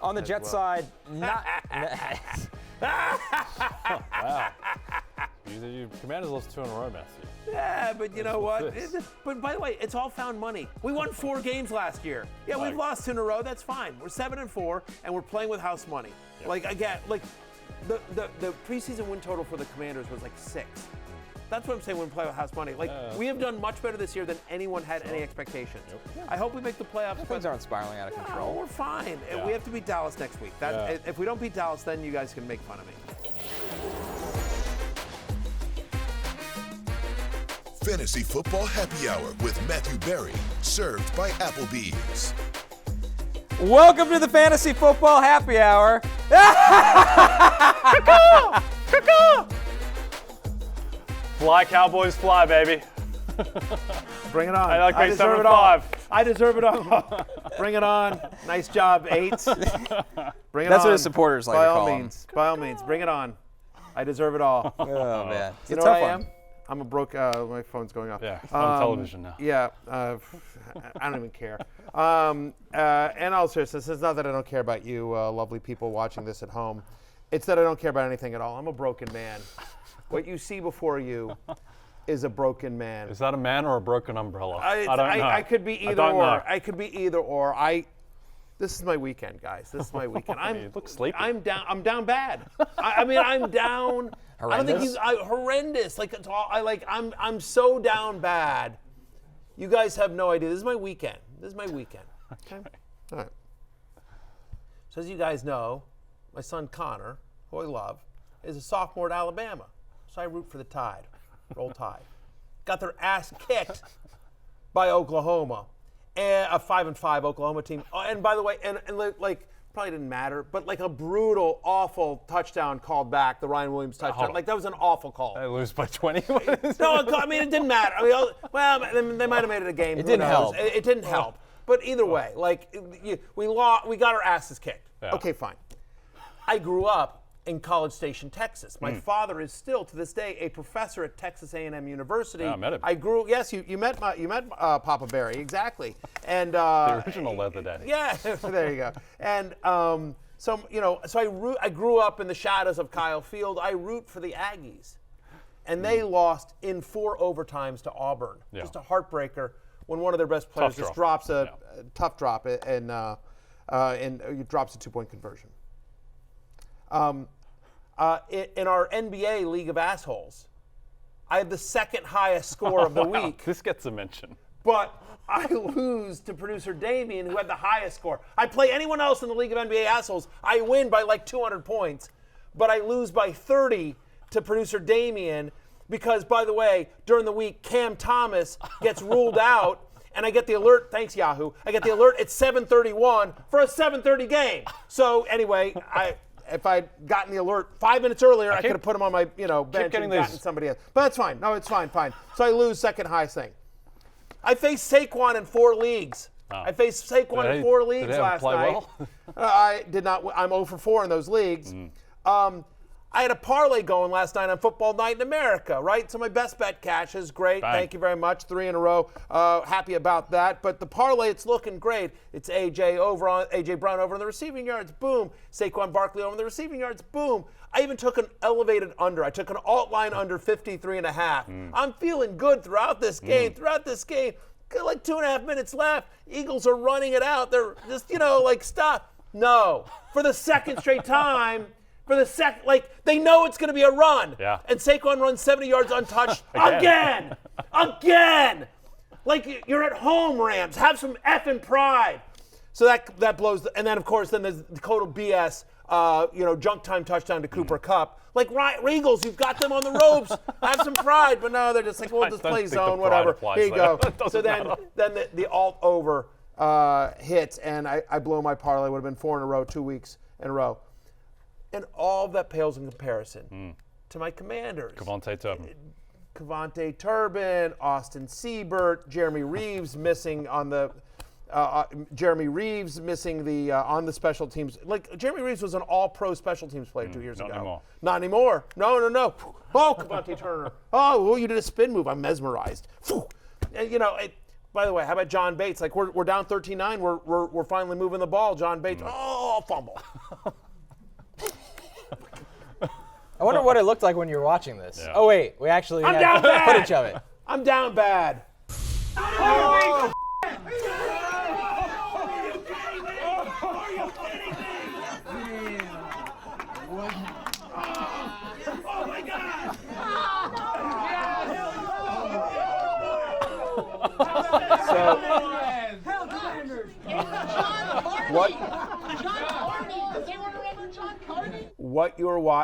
On the Jets side, not. Wow. You Commanders lost 2 in a row, Matthew. Yeah, but you know what? But by the way, it's all found money. We won 4 games last year. Yeah, we've lost 2 in a row. That's fine. We're 7-4, and we're playing with house money. Yep. Like again, like the preseason win total for the Commanders was like 6. That's what I'm saying when we play with house money. Like we have done much better this year than anyone had any expectations. Yep. Yeah. I hope we make the playoffs. Things aren't spiraling out of control. We're fine. Yeah. We have to beat Dallas next week. If we don't beat Dallas, then you guys can make fun of me. Fantasy Football Happy Hour with Matthew Berry, served by Applebee's. Welcome to the Fantasy Football Happy Hour. Fly, Cowboys, fly, baby. Bring it on. I like deserve it all. I deserve it all. Bring it on. Nice job, 8. Bring it on. That's what his supporters like to call him. By all means, bring it on. I deserve it all. Oh, man. You know what I am? I'm a broke. My phone's going off. Yeah, it's on television now. Yeah, I don't even care. And all seriousness, it's not that I don't care about you, lovely people watching this at home. It's that I don't care about anything at all. I'm a broken man. What you see before you is a broken man. Is that a man or a broken umbrella? I don't know. I could be either or. I could be either or. This is my weekend, guys. This is my weekend. You look sleepy. I'm down bad. I mean, I'm down. Horrendous? I don't think horrendous. Like it's all. I'm so down bad. You guys have no idea. This is my weekend. Okay. All right. So as you guys know, my son Connor, who I love, is a sophomore at Alabama. So I root for the Tide. Roll Tide. Got their ass kicked by Oklahoma. And a 5-5 Oklahoma team. Oh, and by the way, and like probably didn't matter, but like a brutal, awful touchdown called back, the Ryan Williams touchdown. Like that was an awful call. They lose by 20. No, I mean it didn't matter. I mean, well, they might have made it a game. It didn't help. It didn't help. But either way, like we got our asses kicked. Yeah. Okay, fine. I grew up in College Station, Texas. My father is still, to this day, a professor at Texas A&M University. Yeah, I met him. Yes, you met Papa Barry, exactly. And the original leather daddy. Yeah, there you go. And so I grew up in the shadows of Kyle Field. I root for the Aggies, and they lost in 4 overtimes to Auburn. Yeah. Just a heartbreaker when one of their best players just drops a tough drop and drops a 2-point conversion. In our NBA League of Assholes, I have the second highest score of the week. This gets a mention. But I lose to producer Damien, who had the highest score. I play anyone else in the League of NBA Assholes, I win by like 200 points. But I lose by 30 to producer Damien because, by the way, during the week, Cam Thomas gets ruled out. And I get the alert, thanks Yahoo, I get the alert at 7:31 for a 7:30 game. So anyway, if I'd gotten the alert 5 minutes earlier, I could have put him on my bench and gotten somebody else. But that's fine. No, it's fine. So I lose second highest thing. I faced Saquon in 4 leagues. I faced Saquon in 4 leagues last night. Well? I did not. I'm 0 for 4 in those leagues. I had a parlay going last night on Football Night in America, right? So my best bet cashes. Great. Bang. Thank you very much. 3 in a row. Happy about that. But the parlay, it's looking great. It's A.J. Brown over on the receiving yards. Boom. Saquon Barkley over on the receiving yards. Boom. I even took an elevated under. I took an alt line under 53.5. I'm feeling good throughout this game. Got like 2.5 minutes left. Eagles are running it out. They're just, stop. No. For the second straight time. They know it's going to be a run. Yeah. And Saquon runs 70 yards untouched again. Like you're at home, Rams. Have some effing pride. So that blows. And then, of course, there's the total BS, junk time touchdown to Cooper Kupp. Like, Regals, you've got them on the ropes. Have some pride. But no, they're just like, we'll just play zone, whatever. Here you go. So then the alt over hits, and I blow my parlay. It would have been 4 in a row, 2 weeks in a row. And all of that pales in comparison to my Commanders. Kevontae Turbin, Austin Siebert, Jeremy Reeves missing on the on the special teams. Like, Jeremy Reeves was an all-pro special teams player 2 years ago. Not anymore. No. Oh, Kevontae Turner. Oh, you did a spin move. I'm mesmerized. And, by the way, how about John Bates? Like, we're down 13-9. We're finally moving the ball. John Bates. Oh, ball, fumble. I wonder what it looked like when you were watching this. Yeah. Oh, wait. We actually I'm had down bad. footage of it. I'm down bad. Oh, my God!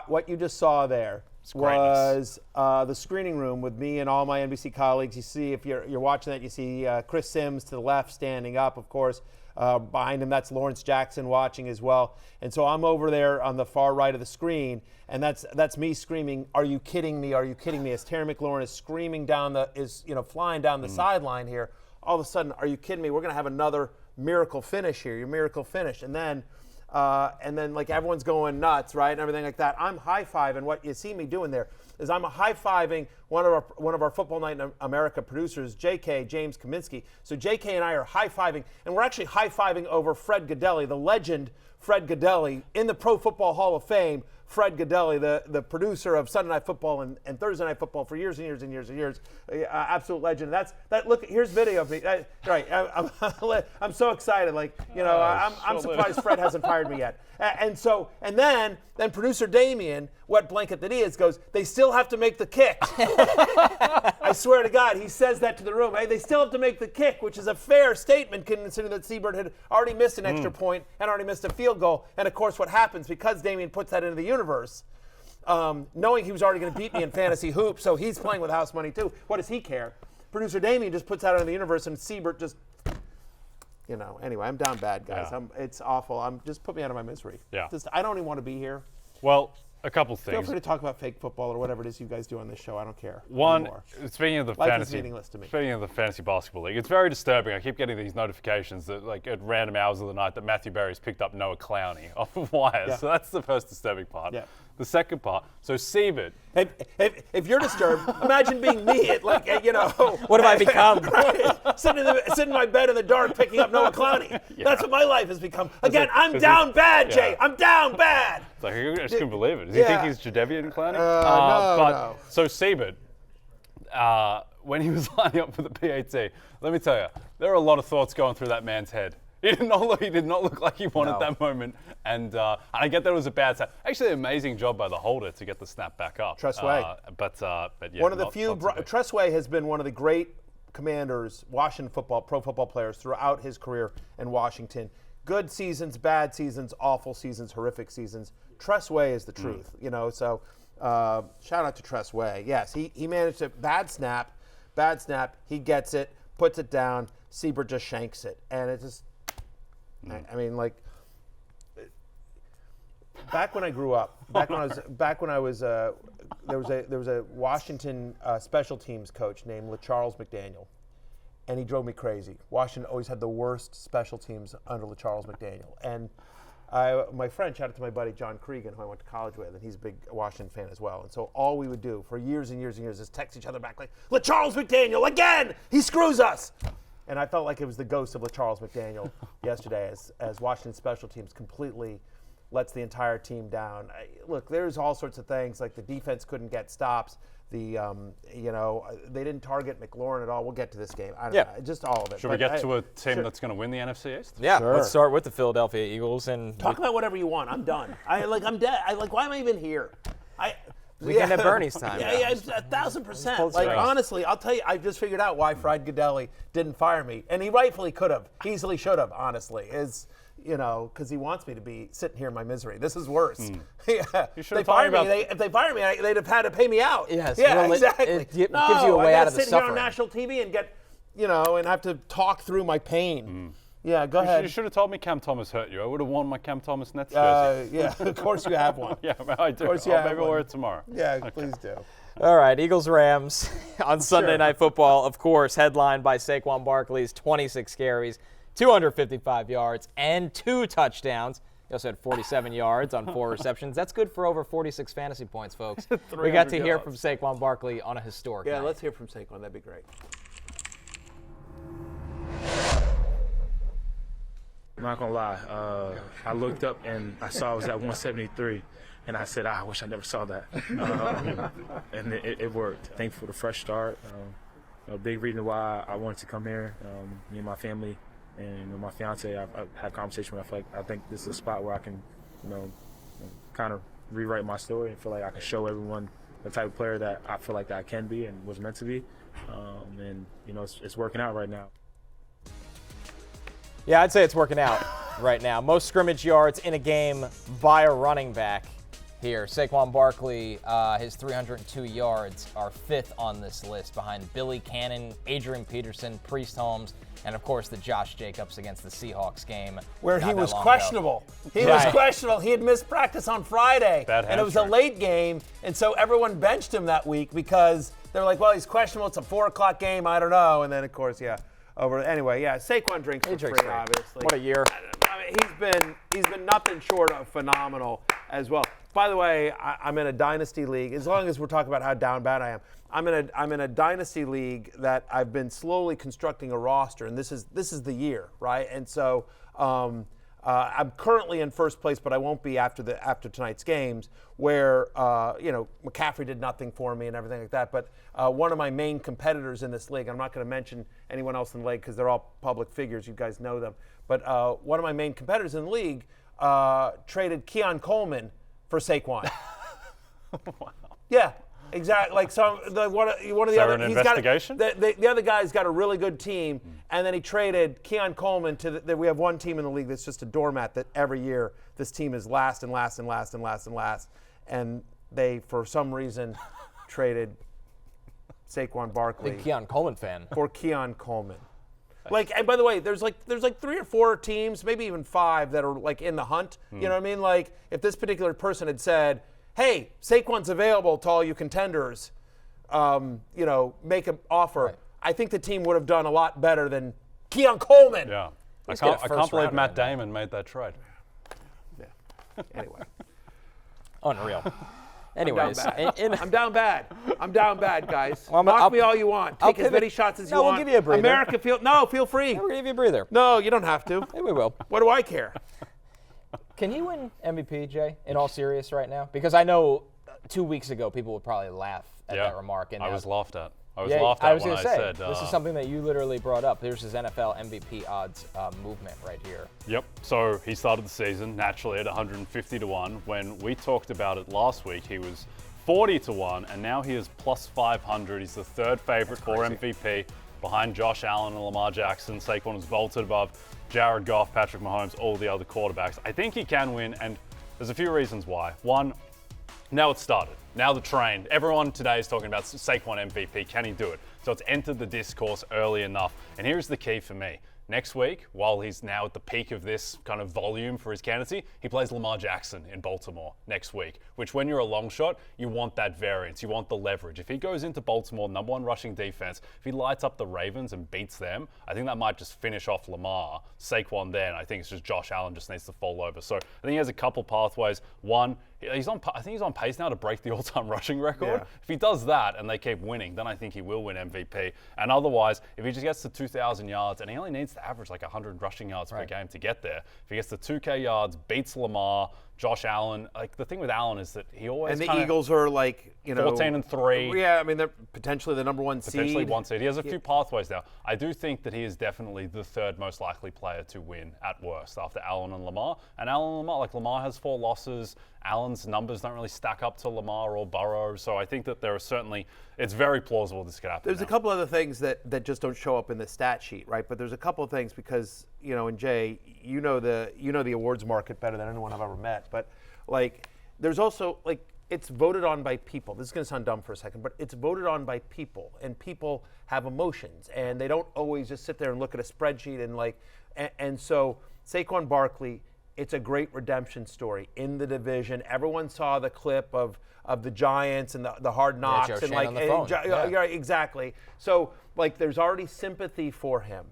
What you just saw there was the screening room with me and all my NBC colleagues. You see, if you're watching that, you see Chris Sims to the left standing up, of course. Behind him, that's Lawrence Jackson watching as well. And so I'm over there on the far right of the screen, and that's me screaming, "Are you kidding me? Are you kidding me?" As Terry McLaurin is screaming flying down the sideline here. All of a sudden, "Are you kidding me? We're going to have another miracle finish here. Your miracle finish." And then like everyone's going nuts, right, and everything like that. I'm high-fiving. What you see me doing there is I'm high-fiving one of our Football Night in America producers, JK, James Kaminsky. So JK and I are high-fiving, and we're actually high-fiving over Fred Gaudelli, the legend Fred Gaudelli, in the Pro Football Hall of Fame. Fred Gaudelli, the producer of Sunday Night Football and Thursday Night Football for years and years and years and years, absolute legend. Look, here's video of me. Right, I'm so excited. Like, I'm surprised Fred hasn't fired me yet. And then producer Damien, wet blanket that he is, goes, "They still have to make the kick." I swear to God, he says that to the room. Hey, they still have to make the kick, which is a fair statement considering that Seabird had already missed an extra point and already missed a field goal. And of course, what happens because Damien puts that into the universe, knowing he was already going to beat me in fantasy hoops, so he's playing with house money too. What does he care? Producer Damien just puts that into the universe, and Seabird just. Anyway, I'm down bad, guys. Yeah. It's awful. Just put me out of my misery. Yeah. I don't even want to be here. Well, a couple things. Feel free to talk about fake football or whatever it is you guys do on this show. I don't care. One, anymore. speaking of the Life fantasy, is meaningless to me. Speaking of the fantasy basketball league, it's very disturbing. I keep getting these notifications that, like, at random hours of the night, that Matthew Berry's picked up Noah Clowney off of wires. Yeah. So that's the first disturbing part. Yeah. The second part, so Seabird. If you're disturbed, imagine being me at what have I become? sitting in my bed in the dark picking up Noah Clowney. Yeah. That's what my life has become. Again, I'm down bad, Jay. I'm down bad. It's like, I just couldn't believe it. Does he think he's Jadeveon Clowney? No. So Seabird, when he was lining up for the PAT, let me tell you, there are a lot of thoughts going through that man's head. He did not look like he wanted that moment, and I get that it was a bad snap. Actually, an amazing job by the holder to get the snap back up. Tressway. But yeah, one of the few. Tressway has been one of the great Commanders, Washington pro football players throughout his career in Washington. Good seasons, bad seasons, awful seasons, horrific seasons. Tressway is the truth, So shout out to Tressway. Yes, he managed it. Bad snap. He gets it, puts it down. Seabird just shanks it, and it just. I mean, like, back when I grew up, there was a Washington special teams coach named LaCharles McDaniel, and he drove me crazy. Washington always had the worst special teams under LaCharles McDaniel, and my friend, shout out to my buddy John Cregan, who I went to college with, and he's a big Washington fan as well. And so all we would do for years and years and years is text each other back like, "LaCharles McDaniel again! He screws us!" And I felt like it was the ghost of LaCharles McDaniel yesterday as Washington special teams completely lets the entire team down. Look, there's all sorts of things, like the defense couldn't get stops. They didn't target McLaurin at all. We'll get to this game. I don't know, just all of it. Should we get to a team that's going to win the NFC East? Yeah, Sure. Let's start with the Philadelphia Eagles. And talk about whatever you want. I'm done. I'm dead. Why am I even here? Weekend at Bernie's time. Yeah, 1,000%. Like, honestly, I'll tell you, I just figured out why Fred Gaudelli didn't fire me. And he rightfully could have. Easily should have, honestly. Because he wants me to be sitting here in my misery. This is worse. Yeah. If they fire me, they'd have had to pay me out. Yes. Yeah, exactly. It gives you a way out of the suffering. Sit here on national TV and get, and have to talk through my pain. Yeah, go ahead. You should have told me Cam Thomas hurt you. I would have worn my Cam Thomas Nets jersey. Yeah, of course you have one. Yeah, I do. Of course you have maybe one. I'll wear it tomorrow. Yeah, please do. All right, Eagles-Rams on Sunday Night Football, of course, headlined by Saquon Barkley's 26 carries, 255 yards, and 2 touchdowns. He also had 47 yards on 4 receptions. That's good for over 46 fantasy points, folks. We got to hear from Saquon Barkley on a historic night. Let's hear from Saquon. That'd be great. I'm not gonna lie. I looked up and I saw I was at 173, and I said, I wish I never saw that. And it worked. Thankful for the fresh start. A big reason why I wanted to come here. Me and my family and my fiance, I've had conversation with. I think this is a spot where I can, kind of rewrite my story and feel like I can show everyone the type of player that I feel like that I can be and was meant to be. And it's working out right now. Yeah, I'd say it's working out right now. Most scrimmage yards in a game by a running back here. Saquon Barkley, his 302 yards are 5th on this list behind Billy Cannon, Adrian Peterson, Priest Holmes, and of course the Josh Jacobs against the Seahawks game. Where he was ago. questionable. He was questionable. He had missed practice on Friday. Bad and it was a late game, and so everyone benched him that week because they're like, well, he's questionable. It's a 4 o'clock game. I don't know. And then, of course, Anyway, Saquon drinks for free, obviously. What a year. I mean, he's been nothing short of phenomenal as well. By the way, I'm in a dynasty league. As long as we're talking about how down bad I am, I'm in a dynasty league that I've been slowly constructing a roster, and this is the year, right? And so I'm currently in first place, but I won't be after tonight's games, where McCaffrey did nothing for me and everything like that. But one of my main competitors in this league, I'm not going to mention anyone else in the league because they're all public figures. You guys know them. But one of my main competitors in the league traded Keon Coleman for Saquon. Wow. Yeah, exactly. Like one of the there other. an investigation? The other guy's got a really good team, and then he traded Keon Coleman to. We have one team in the league that's just a doormat. That every year this team is last and last and last and last and last, and they for some reason traded Saquon Barkley. Big Keon Coleman fan. For Keon Coleman. And by the way, there's like 3 or 4 teams, maybe even 5 that are like in the hunt. You know what I mean? Like if this particular person had said, "Hey, Saquon's available to all you contenders, make an offer." Right. I think the team would have done a lot better than Keon Coleman. Yeah, I can't believe Matt Damon made that trade. Yeah. Anyway. Unreal. Anyways, I'm down bad. I'm down bad, guys. Well, Mock me all you want. Take as many shots as you want. No, we'll give you a breather. America, feel free. Yeah, we'll give you a breather. No, you don't have to. Maybe we will. What do I care? Can he win MVP, Jay, in all seriousness right now? Because I know 2 weeks ago people would probably laugh at that remark. And I was laughed at. I was when I said this is something that you literally brought up. There's his NFL MVP odds movement right here. Yep. So he started the season naturally at 150 to 1. When we talked about it last week, he was 40 to 1, and now he is plus 500. He's the 3rd favorite for MVP, behind Josh Allen and Lamar Jackson. Saquon is vaulted above Jared Goff, Patrick Mahomes, all the other quarterbacks. I think he can win, and there's a few reasons why. One, now it's started. Now the train. Everyone today is talking about Saquon MVP. Can he do it? So it's entered the discourse early enough. And here's the key for me. Next week, while he's now at the peak of this kind of volume for his candidacy, he plays Lamar Jackson in Baltimore next week, which when you're a long shot, you want that variance. You want the leverage. If he goes into Baltimore, number 1 rushing defense, if he lights up the Ravens and beats them, I think that might just finish off Lamar. Saquon then, I think it's just Josh Allen just needs to fall over. So I think he has a couple pathways. One, I think he's on pace now to break the all-time rushing record. Yeah. If he does that and they keep winning, then I think he will win MVP. And otherwise, if he just gets to 2,000 yards, and he only needs to average like 100 rushing yards per game to get there. If he gets to 2K yards, beats Lamar, Josh Allen. Like the thing with Allen is that he always and the Eagles are like 14-3. Yeah, I mean they're potentially the number 1 seed. Potentially 1 seed. He has a few pathways now. I do think that he is definitely the 3rd most likely player to win at worst after Allen and Lamar. And Allen and Lamar, like Lamar has 4 losses. Allen's numbers don't really stack up to Lamar or Burrow. So I think that there are certainly, it's very plausible this could happen. There's a couple other things that just don't show up in the stat sheet, right? But there's a couple of things because, and Jay, you know the awards market better than anyone I've ever met. But like there's also like it's voted on by people. This is going to sound dumb for a second, but it's voted on by people, and people have emotions, and they don't always just sit there and look at a spreadsheet and so Saquon Barkley, it's a great redemption story in the division. Everyone saw the clip of the Giants and the hard knocks Joe and Shane on the phone. Exactly. So like there's already sympathy for him.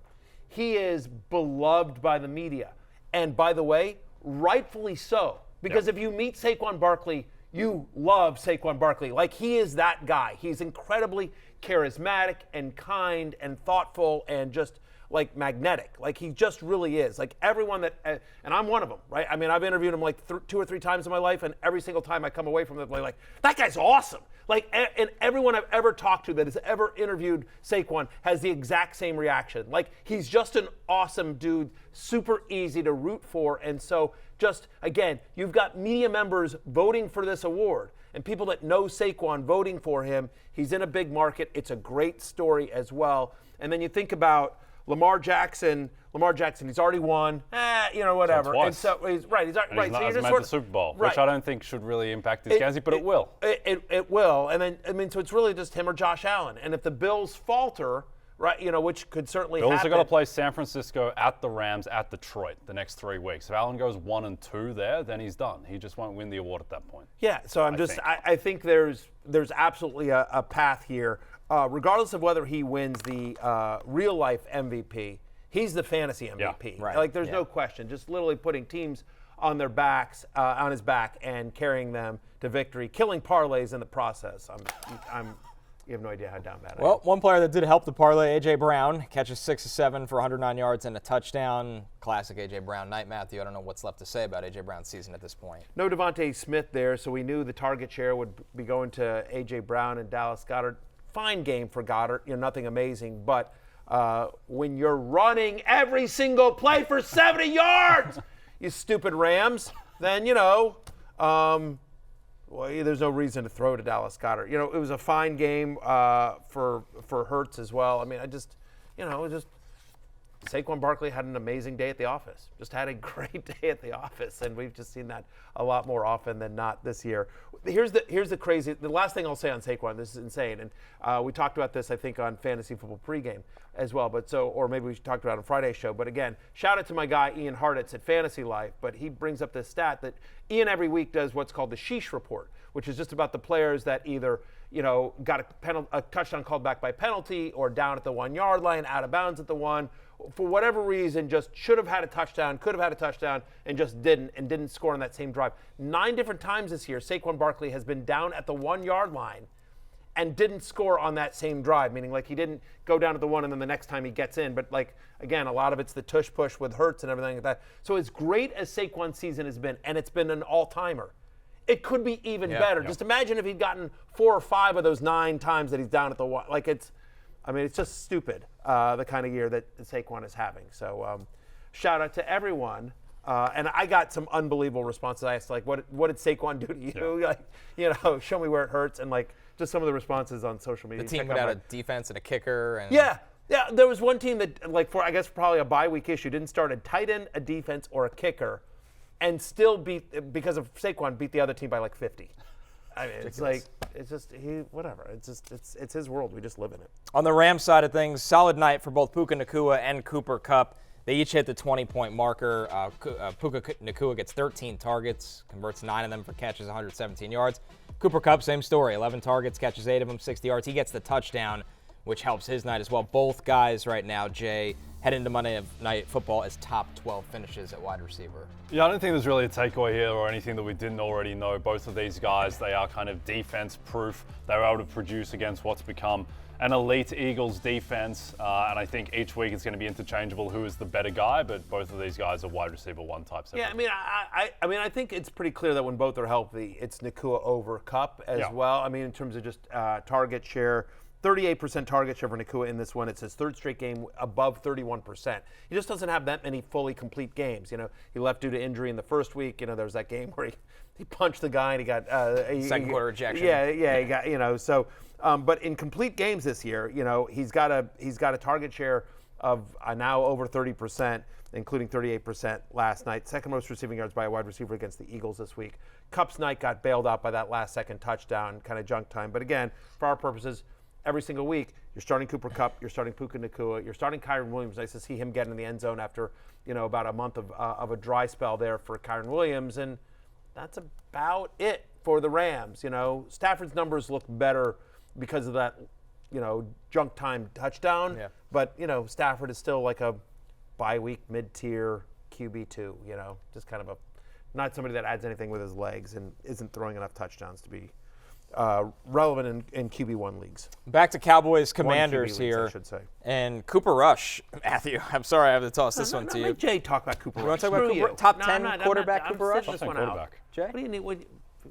He is beloved by the media, and by the way, rightfully so. Because if you meet Saquon Barkley, you love Saquon Barkley. Like he is that guy. He's incredibly charismatic and kind and thoughtful and just like magnetic. Like he just really is. Like everyone that, and I'm one of them, right? I mean, I've interviewed him like 2 or 3 times in my life, and every single time I come away from it like, that guy's awesome. Like, and everyone I've ever talked to that has ever interviewed Saquon has the exact same reaction. Like, he's just an awesome dude, super easy to root for. And so, just, again, you've got media members voting for this award and people that know Saquon voting for him. He's in a big market. It's a great story as well. And then you think about Lamar Jackson, he's already won, whatever. Twice. And so he's right. He's right. He's So not you're just made the Super Bowl, which I don't think should really impact his chances, but it will. It will. And then so it's really just him or Josh Allen. And if the Bills falter, right, which could certainly happen. Bills are going to play San Francisco, at the Rams, at Detroit the next 3 weeks. If Allen goes 1-2 there, then he's done. He just won't win the award at that point. Yeah. So I think there's absolutely a path here, regardless of whether he wins the real life MVP. He's the fantasy MVP. Yeah, right. Like, there's no question. Just literally putting teams on their backs, on his back, and carrying them to victory, killing parlays in the process. You have no idea how down bad I am. Well, one player that did help the parlay, A.J. Brown, catches 6 of 7 for 109 yards and a touchdown. Classic A.J. Brown night, Matthew. I don't know what's left to say about A.J. Brown's season at this point. No Devontae Smith there, so we knew the target share would be going to A.J. Brown and Dallas Goedert. Fine game for Goddard, nothing amazing, but when you're running every single play for 70 yards, you stupid Rams, then, there's no reason to throw to Dallas Goedert. It was a fine game for Hurts as well. I mean, Saquon Barkley had an amazing day at the office. Just had a great day at the office, and we've just seen that a lot more often than not this year. Here's the last thing I'll say on Saquon. This is insane, and we talked about this, I think, on Fantasy Football pregame as well. Or maybe we talked about it on Friday's show. But again, shout out to my guy Ian Hartitz at Fantasy Life. But he brings up this stat that Ian every week does what's called the Sheesh Report, which is just about the players that either got a touchdown called back by penalty, or down at the 1 yard line, out of bounds at the 1. For whatever reason, just should have had a touchdown, could have had a touchdown, and just didn't score on that same drive. 9 different times this year, Saquon Barkley has been down at the 1 yard line and didn't score on that same drive, meaning like he didn't go down at the 1 and then the next time he gets in. But like, again, a lot of it's the tush push with Hurts and everything like that. So as great as Saquon's season has been, and it's been an all-timer, it could be even better. Just imagine if he'd gotten 4 or 5 of those 9 times that he's down at the 1. Like, it's just stupid, the kind of year that Saquon is having. So shout out to everyone. And I got some unbelievable responses. I asked, like, what did Saquon do to you? Yeah. Like, show me where it hurts. And, like, just some of the responses on social media. The team without a defense and a kicker. And Yeah, there was one team that, like, for I guess probably a bye week issue, didn't start a tight end, a defense, or a kicker, and still because of Saquon, beat the other team by like 50. I mean, it's like, it's just, whatever. It's his world. We just live in it. On the Rams side of things, solid night for both Puka Nacua and Cooper Kupp. They each hit the 20-point marker. Puka Nacua gets 13 targets, converts 9 of them for catches, 117 yards. Cooper Kupp, same story, 11 targets, catches 8 of them, 60 yards. He gets the touchdown, which helps his night as well. Both guys right now, Jay, head into Monday Night Football as top 12 finishes at wide receiver. Yeah, I don't think there's really a takeaway here or anything that we didn't already know. Both of these guys, they are kind of defense-proof. They're able to produce against what's become an elite Eagles defense, and I think each week it's going to be interchangeable who is the better guy, but both of these guys are wide receiver 1 types. Yeah, I think it's pretty clear that when both are healthy, it's Nacua over Kupp as well. I mean, in terms of just target share, 38% target share for Nacua in this one. It's his 3rd straight game above 31%. He just doesn't have that many fully complete games. He left due to injury in the first week. There was that game where he punched the guy and he got second quarter ejection. Yeah, he got so. But in complete games this year, he's got a target share of now over 30%, including 38% last night. Second most receiving yards by a wide receiver against the Eagles this week. Kupp's night got bailed out by that last second touchdown, kind of junk time. But again, for our purposes, every single week, you're starting Cooper Kupp, you're starting Puka Nacua, you're starting Kyren Williams. Nice to see him get in the end zone after, about a month of a dry spell there for Kyren Williams, and that's about it for the Rams. Stafford's numbers look better because of that, junk time touchdown. Yeah. But, Stafford is still like a bye-week mid-tier QB2, just kind of not somebody that adds anything with his legs and isn't throwing enough touchdowns to be relevant in QB1 leagues. Back to Cowboys Commanders leagues, here. I should say. And Cooper Rush, Matthew. I'm sorry I have to toss this one to you. Let Jay talk about Cooper Rush. You want to talk about Screw Cooper? you. Top No, 10 I'm not- quarterback I'm Cooper Rush? sitting this Top 10 one out. quarterback. Jay? What do you need?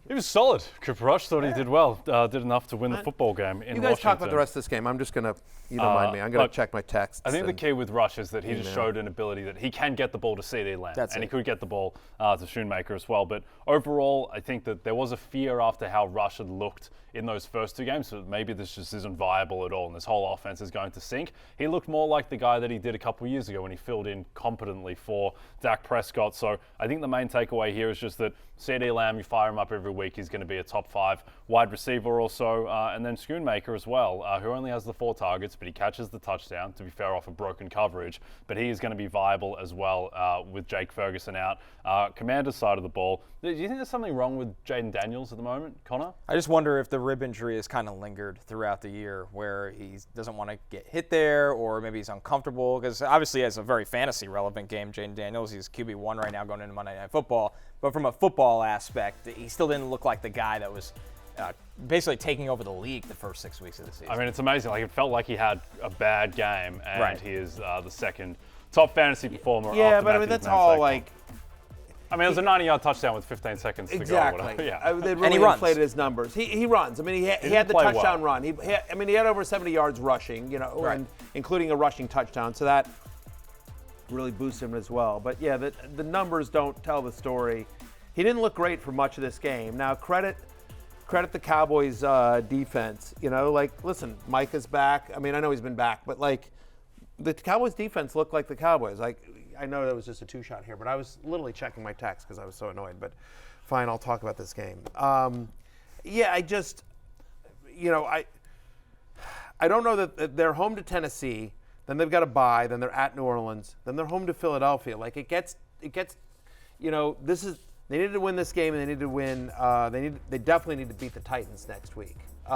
He was solid. Cooper Rush thought he did well. Did enough to win the football game in You guys Washington. talk about the rest of this game. I'm just going to, you don't mind me, I'm going look, to check my texts. I think the and- key with Rush is that he just showed an ability that he can get the ball to CD Lamb. That's and it. he could get the ball to Schoonmaker as well. But overall, I think that there was a fear after how Rush had looked in those first two games. So maybe this just isn't viable at all and this whole offense is going to sink. He looked more like the guy that he did a couple of years ago when he filled in competently for Dak Prescott. So I think the main takeaway here is just that CD Lamb, you fire him up every week, he's going to be a top 5 wide receiver also. And then Schoonmaker as well, who only has the 4 targets, but he catches the touchdown, to be fair, off a broken coverage. But he is going to be viable as well with Jake Ferguson out. Commander's side of the ball. Do you think there's something wrong with Jayden Daniels at the moment, Connor? I just wonder if the rib injury has kind of lingered throughout the year where he doesn't want to get hit there or maybe he's uncomfortable because obviously he has a very fantasy relevant game, Jayden Daniels. He's QB1 right now going into Monday Night Football. But from a football aspect, he still didn't look like the guy that was basically taking over the league the first 6 weeks of the season. I mean, it's amazing. Like, it felt like he had a bad game, and Right. he is the second top fantasy performer. Yeah, after but I mean, Matthews that's and all Saquon. like. I mean, it was a 90-yard touchdown with 15 seconds to go. Exactly. Or whatever. Yeah. They And really he runs. inflated his numbers. He runs. I mean, he had the didn't play touchdown well. run. He had over 70 yards rushing, Right. and including a rushing touchdown. So that really boosts him as well. But yeah, the numbers don't tell the story. He didn't look great for much of this game. Now credit the Cowboys defense. Listen, Micah's back. I mean, I know he's been back, but the Cowboys defense looked like the Cowboys. I know that was just a 2-shot here, but I was literally checking my text because I was so annoyed. But fine, I'll talk about this game. I just, I don't know that they're home to Tennessee, then they've got a bye, then they're at New Orleans, then they're home to Philadelphia. It gets, this is, they needed to win this game and they need to win, they definitely need to beat the Titans next week. They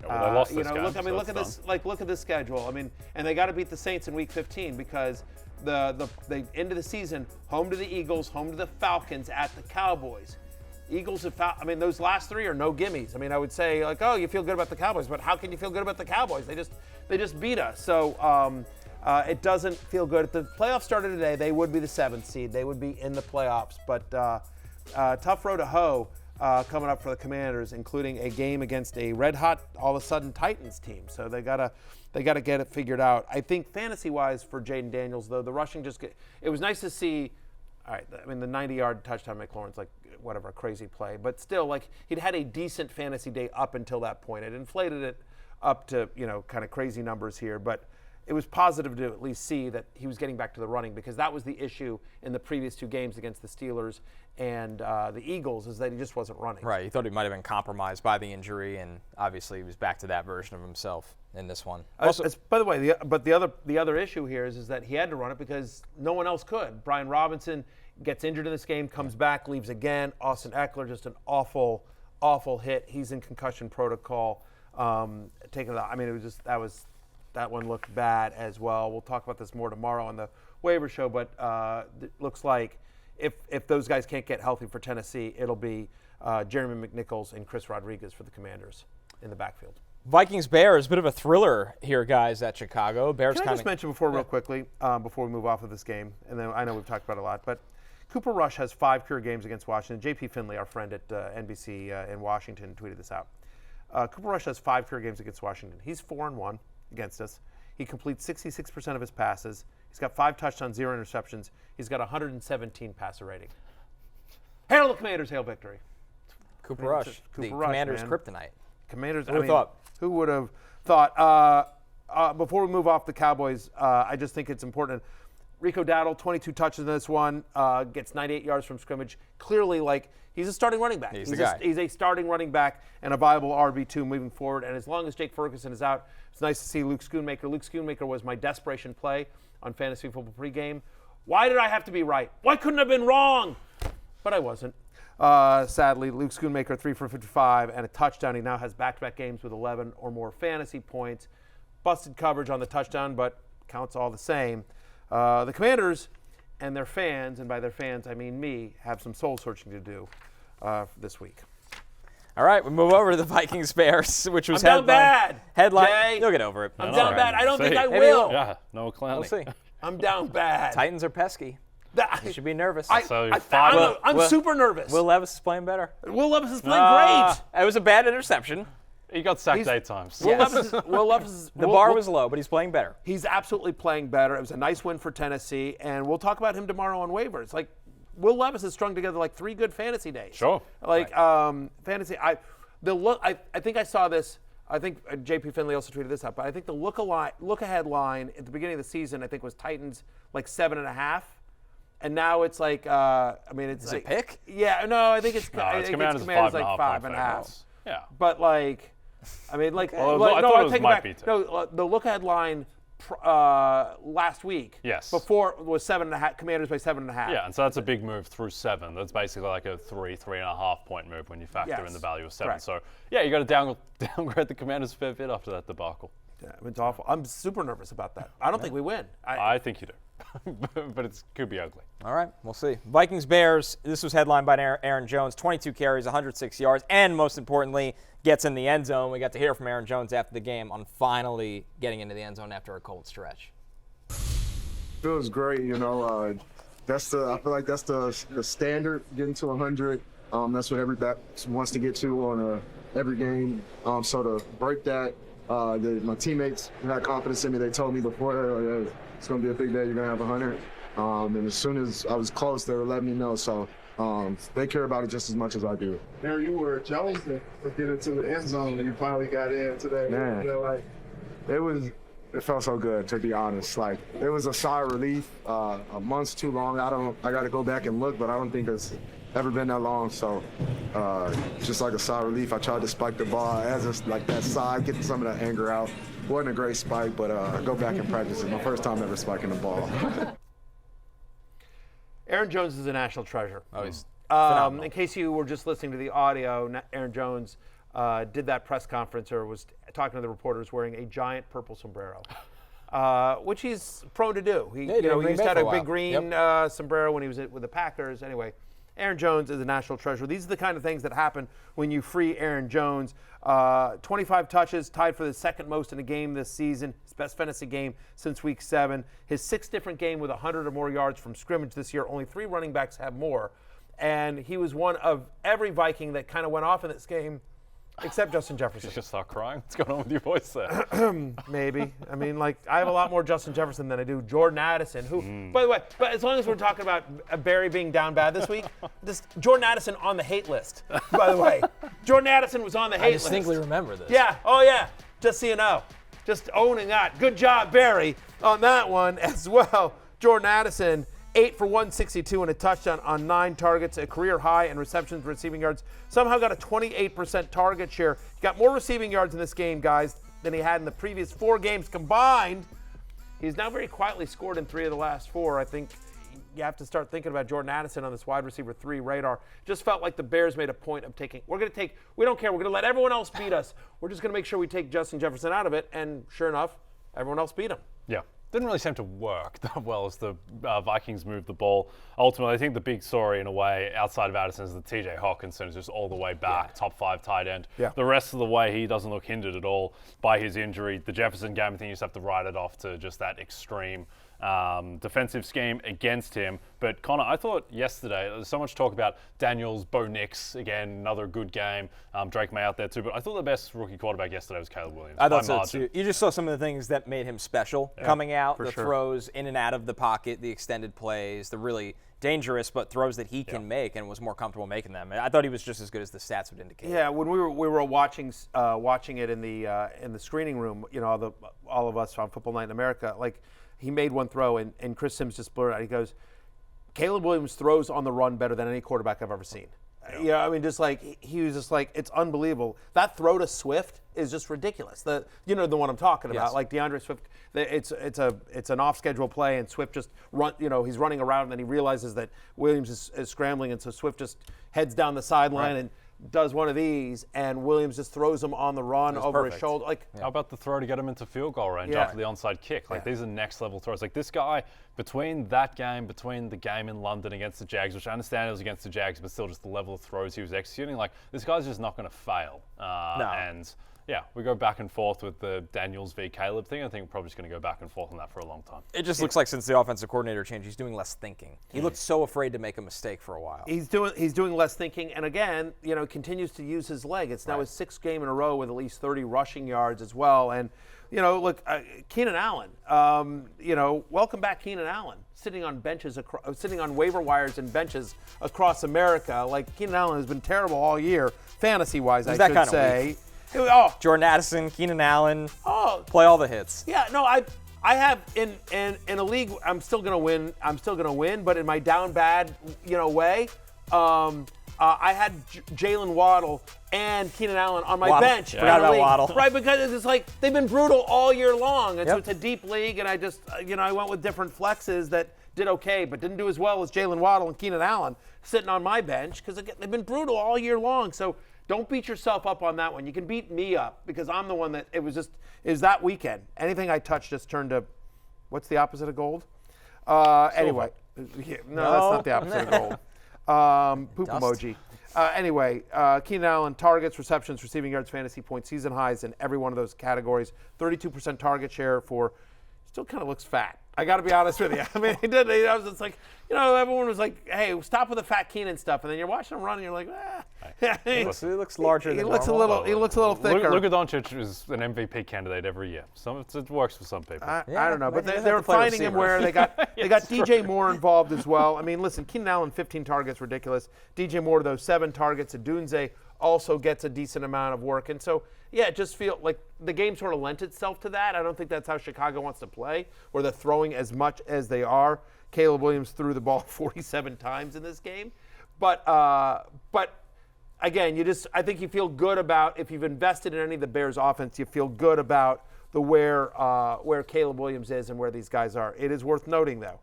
lost this game, look so at it's this, look at this schedule. I mean, and they got to beat the Saints in Week 15 because the end of the season, home to the Eagles, home to the Falcons, at the Cowboys. Eagles have those last 3 are no gimmies. I mean, I would say oh, you feel good about the Cowboys, but how can you feel good about the Cowboys? They just beat us. So it doesn't feel good. If the playoffs started today, they would be the 7th seed. They would be in the playoffs. But tough road to hoe coming up for the Commanders, including a game against a red-hot, all of a sudden, Titans team. So they gotta get it figured out. I think fantasy-wise for Jayden Daniels, though, the rushing it was nice to see. All right, I mean, the 90-yard touchdown McLaurin's a crazy play. But still, he'd had a decent fantasy day up until that point. It inflated it up to, kind of crazy numbers here. But it was positive to at least see that he was getting back to the running because that was the issue in the previous 2 games against the Steelers and the Eagles is that he just wasn't running. Right, he thought he might have been compromised by the injury, and obviously he was back to that version of himself in this one. Also, By the way, the other issue here is that he had to run it because no one else could. Brian Robinson gets injured in this game, comes back, leaves again. Austin Eckler, just an awful, awful hit. He's in concussion protocol. It was just that one looked bad as well. We'll talk about this more tomorrow on the waiver show, but it looks like if those guys can't get healthy for Tennessee, it'll be Jeremy McNichols and Chris Rodriguez for the Commanders in the backfield. Vikings-Bears, a bit of a thriller here, guys, at Chicago. Bears Can I just mention real quickly, before we move off of this game, and then I know we've talked about it a lot, but Cooper Rush has 5 career games against Washington. J.P. Finley, our friend at NBC in Washington, tweeted this out. Cooper Rush has 5 career games against Washington. He's 4-1 against us. He completes 66% of his passes. He's got 5 touchdowns, 0 interceptions. He's got 117 passer rating. Hail the Commanders, hail victory. Cooper Rush, the Commanders' man. kryptonite. Commanders. Who would have thought? Who would have thought? Before we move off the Cowboys, I just think it's important. Rico Dowdle, 22 touches in this one, gets 98 yards from scrimmage. Clearly, he's a starting running back. He's the guy. He's a starting running back and a viable RB2 moving forward. And as long as Jake Ferguson is out, it's nice to see Luke Schoonmaker. Luke Schoonmaker was my desperation play on Fantasy Football pregame. Why did I have to be right? Why couldn't I have been wrong? But I wasn't. Sadly, Luke Schoonmaker, 3 for 55 and a touchdown. He now has back-to-back games with 11 or more fantasy points. Busted coverage on the touchdown, but counts all the same. The Commanders and their fans, and by their fans I mean me, have some soul searching to do this week. All right, we move over to the Vikings Bears, which was I'm down bad. Headline. Jay. You'll get over it. I'm That's down all right. bad. I don't think I Maybe will. Yeah, no clowning. We'll see. I'm down bad. Titans are pesky. You should be nervous. So you're five. I'm super nervous. Will Levis is playing better. Will Levis is playing great. It was a bad interception. He got sacked 8 times. Will Levis is The bar was low, but he's playing better. He's absolutely playing better. It was a nice win for Tennessee, and we'll talk about him tomorrow on waivers. Like, Will Levis has strung together like 3 good fantasy days. Sure. Like fantasy. I think I saw this. I think JP Finley also tweeted this out, but I think the look ahead line at the beginning of the season, I think, was Titans like 7.5. And now it's like, it's like a pick? Yeah, no, I think it's Commanders like 5.5. 5.5. Yeah. But I thought it was might be 2. No, the look ahead line last week. Yes. Before was 7.5. Commanders by 7.5. Yeah, and so that's a big move through 7. That's basically like a 3.5 point move when you factor in the value of 7. Correct. So yeah, you got to downgrade the Commanders a fair bit after that debacle. Yeah, it's awful. I'm super nervous about that. I don't think we win. I think you do, but it could be ugly. All right, we'll see. Vikings Bears. This was headlined by Aaron Jones, 22 carries, 106 yards, and most importantly, gets in the end zone. We got to hear from Aaron Jones after the game on finally getting into the end zone after a cold stretch. Feels great, I feel like that's the standard, getting to 100. That's what every back wants to get to on every game. So to break that, my teammates had confidence in me. They told me before, it's going to be a big day. You're going to have 100. And as soon as I was close, they were letting me know. So they care about it just as much as I do. There you were, Jones, to get into the end zone, and you finally got in today. Man, it felt so good, to be honest. Like, it was a sigh of relief. A month's too long. I got to go back and look, but I don't think it's ever been that long. So just like a sigh of relief, I tried to spike the ball as that side, getting some of that anger out. Wasn't a great spike, but go back and practice it. My first time ever spiking the ball. Aaron Jones is a national treasure. Oh, he's in case you were just listening to the audio, Aaron Jones did that press conference or was talking to the reporters wearing a giant purple sombrero, which he's prone to do. He used to have a big green sombrero when he was with the Packers. Anyway, Aaron Jones is a national treasure. These are the kind of things that happen when you free Aaron Jones. 25 touches, tied for the second most in a game this season. His best fantasy game since week 7. His 6th different game with 100 or more yards from scrimmage this year. Only 3 running backs have more. And he was one of every Viking that kind of went off in this game, except Justin Jefferson. Did you just start crying? What's going on with your voice there? Maybe. I have a lot more Justin Jefferson than I do Jordan Addison, who, by the way, but as long as we're talking about Barry being down bad this week, Jordan Addison on the hate list, by the way. Jordan Addison was on the hate list. I distinctly remember this. Yeah. Oh, yeah. Just so you know. Just owning that. Good job, Barry, on that one as well. Jordan Addison, 8 for 162 and a touchdown on 9 targets, a career high in receptions, receiving yards. Somehow got a 28% target share. He got more receiving yards in this game, guys, than he had in the previous 4 games combined. He's now very quietly scored in 3 of the last 4. I think you have to start thinking about Jordan Addison on this wide receiver 3 radar. Just felt like the Bears made a point of taking. We don't care. We're going to let everyone else beat us. We're just going to make sure we take Justin Jefferson out of it. And sure enough, everyone else beat him. Yeah. Didn't really seem to work that well as the Vikings moved the ball. Ultimately, I think the big story in a way outside of Addison is that TJ Hawkinson is just all the way back, top 5 tight end. Yeah. The rest of the way, he doesn't look hindered at all by his injury. The Jefferson game, I think you just have to write it off to just that extreme defensive scheme against him. But Connor, I thought yesterday, there's so much talk about Daniels, Bo Nix, again, another good game. Drake May out there too. But I thought the best rookie quarterback yesterday was Caleb Williams. I thought so too. You just saw some of the things that made him special coming out, the sure. throws in and out of the pocket, the extended plays, the really dangerous but throws that he can make and was more comfortable making them. I thought he was just as good as the stats would indicate. Yeah, when we were watching it in the screening room, all of us on Football Night in America, like he made one throw and Chris Sims just blurted out. He goes, Caleb Williams throws on the run better than any quarterback I've ever seen. Yeah, he was just like, it's unbelievable. That throw to Swift is just ridiculous. The one I'm talking about, like DeAndre Swift. It's an off-schedule play, and Swift just he's running around, and then he realizes that Williams is scrambling, and so Swift just heads down the sideline and does one of these, and Williams just throws him on the run over his shoulder. Like, how about the throw to get him into field goal range after the onside kick? Like, these are next level throws. Like, this guy, between the game in London against the Jags, which I understand it was against the Jags, but still just the level of throws he was executing, like, this guy's just not going to fail. And yeah, we go back and forth with the Daniels v. Caleb thing. I think we're probably just going to go back and forth on that for a long time. It just looks like since the offensive coordinator change, he's doing less thinking. He looked so afraid to make a mistake for a while. He's doing less thinking, and again, continues to use his leg. It's now his 6th game in a row with at least 30 rushing yards as well. And look, Keenan Allen. Welcome back, Keenan Allen. Sitting on waiver wires and benches across America. Like, Keenan Allen has been terrible all year, fantasy-wise, I should say. Jordan Addison, Keenan Allen, play all the hits. Yeah, no, I have in a league. I'm still gonna win. But in my down bad, way, I had Jaylen Waddle and Keenan Allen on my bench. Forgot about Waddle. Right, because it's like they've been brutal all year long, and so it's a deep league. And I just, I went with different flexes that did okay, but didn't do as well as Jaylen Waddle and Keenan Allen sitting on my bench because they've been brutal all year long. So. Don't beat yourself up on that one. You can beat me up because I'm the one that it was that weekend. Anything I touched just turned to, what's the opposite of gold? Anyway, that's not the opposite of gold. Poop emoji. Anyway, Keenan Allen, targets, receptions, receiving yards, fantasy points, season highs in every one of those categories. 32% target share still kind of looks fat. I got to be honest with you. I mean, he did. I was just like, everyone was like, "Hey, stop with the fat Keenan stuff," and then you're watching him run, and you're like, He looks larger. He looks a little thicker. Luka Doncic is an MVP candidate every year. It works for some people. I don't know, but they were finding him where they got DJ Moore involved as well. I mean, listen, Keenan Allen 15 targets, ridiculous. DJ Moore though 7 targets. Adunze also gets a decent amount of work, and so. Yeah, it just feel like the game sort of lent itself to that. I don't think that's how Chicago wants to play, where they're throwing as much as they are. Caleb Williams threw the ball 47 times in this game. But again, I think you feel good about, if you've invested in any of the Bears offense, you feel good about where Caleb Williams is and where these guys are. It is worth noting, though,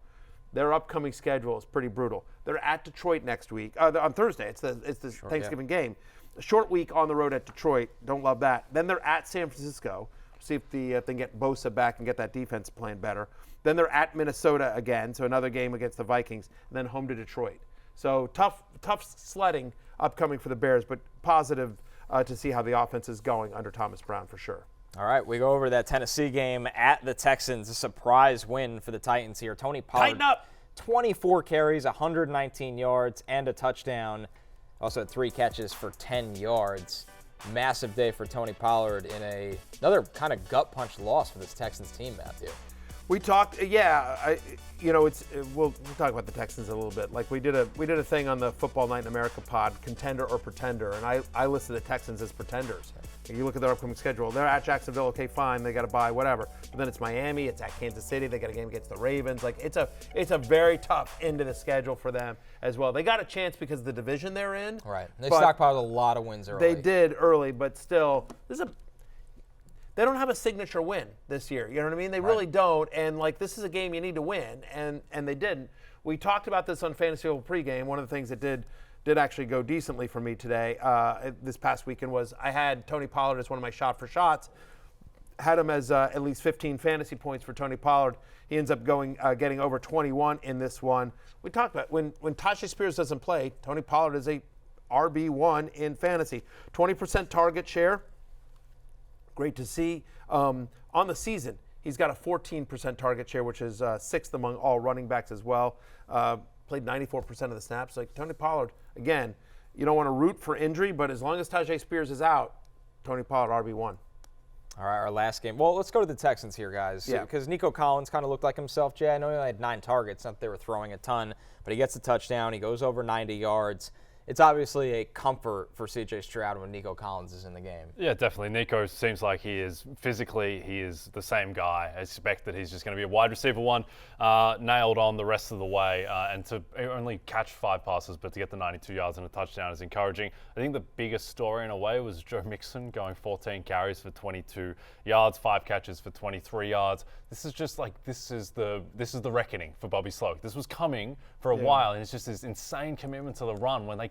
their upcoming schedule is pretty brutal. They're at Detroit next week, on Thursday. It's the Thanksgiving game. A short week on the road at Detroit. Don't love that. Then they're at San Francisco. See if they can get Bosa back and get that defense playing better. Then they're at Minnesota again, so another game against the Vikings, and then home to Detroit. So tough sledding upcoming for the Bears, but positive to see how the offense is going under Thomas Brown for sure. All right, we go over that Tennessee game at the Texans. A surprise win for the Titans here. Tony Pollard, tighten up. 24 carries, 119 yards, and a touchdown. Also had 3 catches for 10 yards. Massive day for Tony Pollard in another kind of gut punch loss for this Texans team, Matthew. We talked, we'll talk about the Texans a little bit. Like we did a thing on the Football Night in America pod, contender or pretender, and I listed the Texans as pretenders. You look at their upcoming schedule. They're at Jacksonville, okay, fine, they got to bye, whatever. But then it's Miami, it's at Kansas City, they got a game against the Ravens. Like it's a very tough end of the schedule for them as well. They got a chance because of the division they're in. Right. They stockpiled a lot of wins early. They did early, but still, they don't have a signature win this year. You know what I mean? They really don't. And like this is a game you need to win, and they didn't. We talked about this on Fantasy Football pregame. One of the things that did actually go decently for me today, this past weekend, was I had Tony Pollard as one of my shot for shots. Had him as at least 15 fantasy points for Tony Pollard. He ends up getting over 21 in this one. We talked about when Tajay Spears doesn't play, Tony Pollard is a RB1 in fantasy. 20% target share. Great to see. On the season, he's got a 14% target share, which is 6th among all running backs as well. Played 94% of the snaps. Like Tony Pollard, again, you don't want to root for injury, but as long as Tajay Spears is out, Tony Pollard RB1. All right, our last game. Well, let's go to the Texans here, guys. Yeah. Because Nico Collins kind of looked like himself, Jay. I know he only had 9 targets. Not that they were throwing a ton, but he gets a touchdown. He goes over 90 yards. It's obviously a comfort for C.J. Stroud when Nico Collins is in the game. Yeah, definitely. Nico seems like he is the same guy. I expect that he's just going to be a wide receiver one, nailed on the rest of the way, and to only catch 5 passes, but to get the 92 yards and a touchdown is encouraging. I think the biggest story in a way was Joe Mixon going 14 carries for 22 yards, 5 catches for 23 yards. This is just like this is the reckoning for Bobby Sloak. This was coming for a while, and it's just this insane commitment to the run when they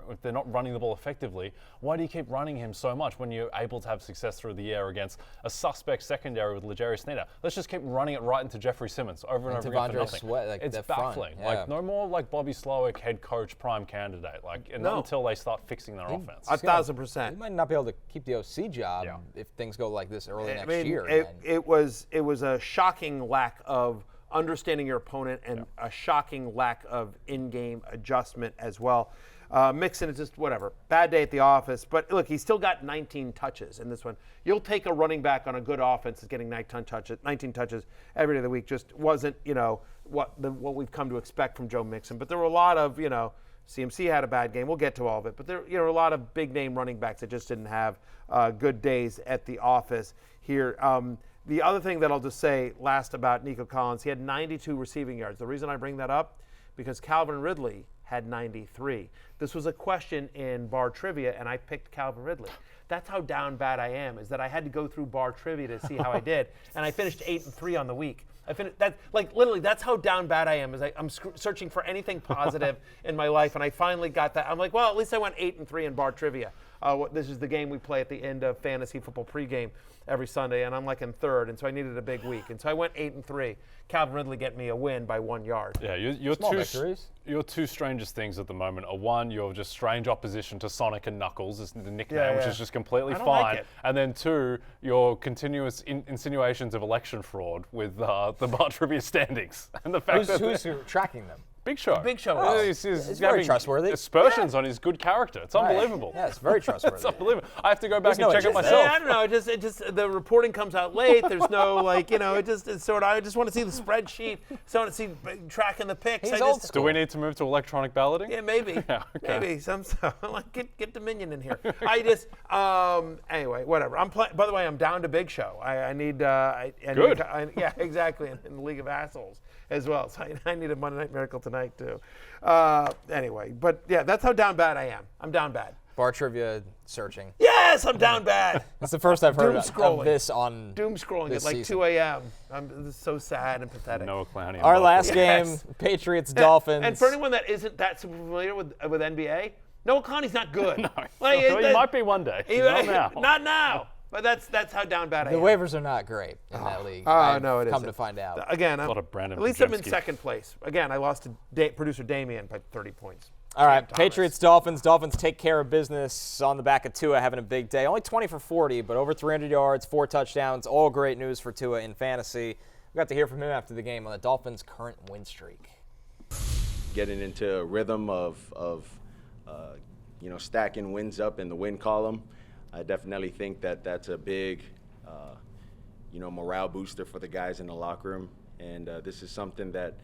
if they're not running the ball effectively, why do you keep running him so much when you're able to have success through the air against a suspect secondary with L'Jarius Sneed? Let's just keep running it right into Jeffrey Simmons over and over again for nothing. Sweat, it's baffling. Yeah. No more like Bobby Slowick, head coach, prime candidate. Not until they start fixing their offense. 1,000%. He might not be able to keep the OC job if things go like this early next year. It was a shocking lack of understanding your opponent and a shocking lack of in-game adjustment as well. Mixon is just whatever. Bad day at the office. But look, he's still got 19 touches in this one. You'll take a running back on a good offense that's getting 19 touches every day of the week. Just wasn't, what we've come to expect from Joe Mixon. But there were a lot of, CMC had a bad game. We'll get to all of it. But there were a lot of big-name running backs that just didn't have good days at the office here. The other thing that I'll just say last about Nico Collins, he had 92 receiving yards. The reason I bring that up, because Calvin Ridley had 93. This was a question in bar trivia, and I picked Calvin Ridley. That's how down bad I am, is that I had to go through bar trivia to see how I did, and I finished 8-3 on the week. Literally, that's how down bad I am. Is I'm searching for anything positive in my life, and I finally got that. I'm like, well, at least I went 8-3 in bar trivia. This is the game we play at the end of fantasy football pregame every Sunday, and I'm like in third, and so I needed a big week, and so I went 8-3. Calvin Ridley get me a win by 1 yard. Yeah, your two strangest things at the moment are, one, you're just strange opposition to Sonic and Knuckles is the nickname, which is just completely fine. Like it. And then two, your continuous insinuations of election fraud with the bar trivia standings and the fact who's tracking them? Big Show. Big Show. Oh, he's very trustworthy. Aspersions on his good character. It's unbelievable. Yeah, it's very trustworthy. It's unbelievable. I have to go back and check it Yeah, myself. I don't know. It just the reporting comes out late. There's no it's sort of. I just want to see the spreadsheet. So I want to see tracking the picks. He's old school. Do we need to move to electronic balloting? Yeah, maybe. Yeah, okay. Maybe some like get Dominion in here. I just anyway, whatever. By the way, I'm down to Big Show. I need Good. Yeah, exactly. In the League of Assholes as well. So I need a Monday Night Miracle tonight too. Anyway, but yeah, that's how down bad I am. I'm down bad. Bar trivia searching. Yes, I'm down bad. That's the first I've heard Doom of this on Doom scrolling this at like season. 2 a.m. This is so sad and pathetic. Noah Clowney. Our last Yes. game, Patriots, Dolphins. And for anyone that isn't that super familiar with NBA, Noah Clowney's not good. No, Like, he might be one day. Not now. Not now. But that's how down bad I The am. waivers are not great in that league. Oh, no, it I've come isn't. to find out. Again, lot of Brandon at least I'm in Pajemski. second place. Again, I lost to producer Damien by 30 points. All right, Thomas. Patriots, Dolphins. Dolphins take care of business on the back of Tua having a big day. Only 20 for 40, but over 300 yards, 4 touchdowns. All great news for Tua in fantasy. We got to hear from him after the game on the Dolphins' current win streak. Getting into a rhythm of stacking wins up in the win column. I definitely think that that's a big, morale booster for the guys in the locker room. And this is something that,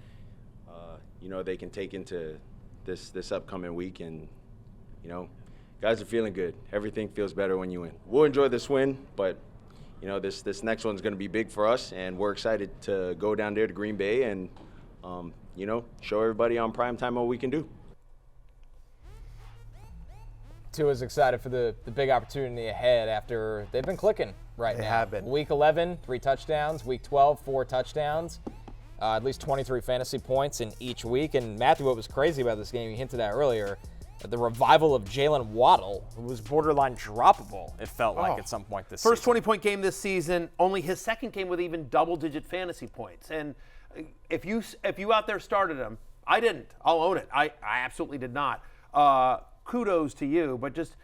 they can take into this upcoming week. And, guys are feeling good. Everything feels better when you win. We'll enjoy this win, but, this next one's going to be big for us. And we're excited to go down there to Green Bay and, show everybody on primetime what we can do. Tua's excited for the big opportunity ahead after they've been clicking right now. They have been. Week 11, 3 touchdowns. Week 12, 4 touchdowns. At least 23 fantasy points in each week. And Matthew, what was crazy about this game, you hinted at earlier, the revival of Jaylen Waddle, who was borderline droppable, it felt like at some point this First season. 20-point game this season, only his second game with even double-digit fantasy points. And if you out there started him, I didn't. I'll own it. I absolutely did not. Kudos to you, but just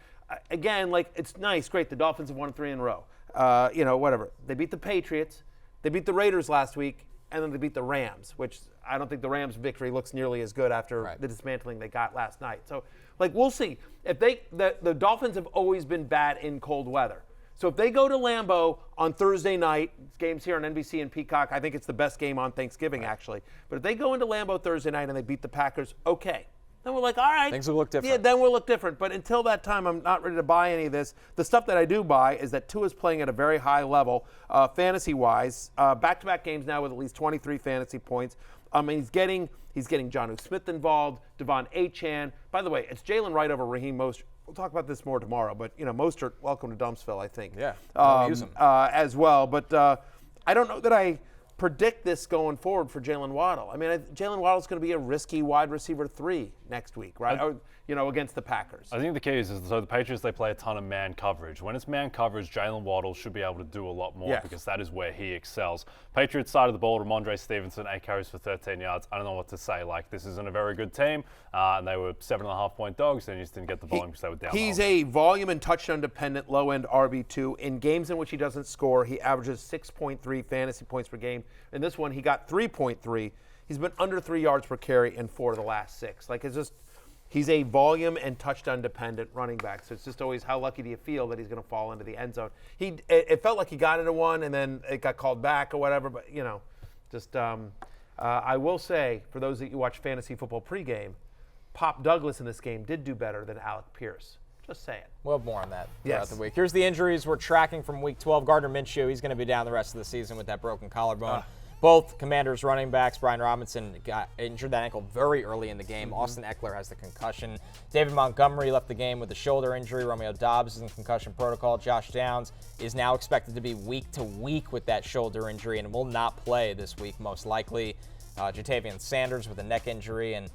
again, it's nice, great. The Dolphins have won 3 in a row. Whatever. They beat the Patriots, they beat the Raiders last week, and then they beat the Rams, which I don't think the Rams' victory looks nearly as good after the dismantling they got last night. So, we'll see. If the Dolphins have always been bad in cold weather. So if they go to Lambeau on Thursday night, games here on NBC and Peacock, I think it's the best game on Thanksgiving actually. But if they go into Lambeau Thursday night and they beat the Packers, okay. Then we're like, all right. Things will look different. Yeah, then we'll look different. But until that time, I'm not ready to buy any of this. The stuff that I do buy is that Tua's playing at a very high level, fantasy-wise. Back-to-back games now with at least 23 fantasy points. He's getting Jonnu Smith involved, Devon Achane. By the way, it's Jalen Wright over Raheem Mostert. We'll talk about this more tomorrow. But Mostert, welcome to Dumpsville, I think. Yeah, use him as well. But I don't know that I predict this going forward for Jaylen Waddle. I mean, Jaylen Waddle's going to be a risky wide receiver 3. next week, right? Against the Packers. I think the key is so the Patriots, they play a ton of man coverage. When it's man coverage, Jaylen Waddle should be able to do a lot more because that is where he excels. Patriots side of the ball, Rhamondre Stevenson, 8 carries for 13 yards. I don't know what to say. Like, this isn't a very good team, and they were 7.5-point dogs, and he just didn't get the volume because they were down. He's a volume and touchdown-dependent low-end RB2. In games in which he doesn't score, he averages 6.3 fantasy points per game. In this one, he got 3.3. He's been under 3 yards per carry in 4 of the last 6. Like, it's just... He's a volume and touchdown-dependent running back, so it's just always how lucky do you feel that he's going to fall into the end zone. It felt like he got into one, and then it got called back or whatever, but, I will say, for those that you watch fantasy football pregame, Pop Douglas in this game did do better than Alec Pierce. Just saying. We'll have more on that throughout the week. Here's the injuries we're tracking from Week 12. Gardner Minshew, he's going to be down the rest of the season with that broken collarbone. Both Commanders running backs, Brian Robinson got injured that ankle very early in the game. Austin Eckler has the concussion. David Montgomery left the game with a shoulder injury. Romeo Doubs is in concussion protocol. Josh Downs is now expected to be week to week with that shoulder injury and will not play this week most likely. Jatavian Sanders with a neck injury. And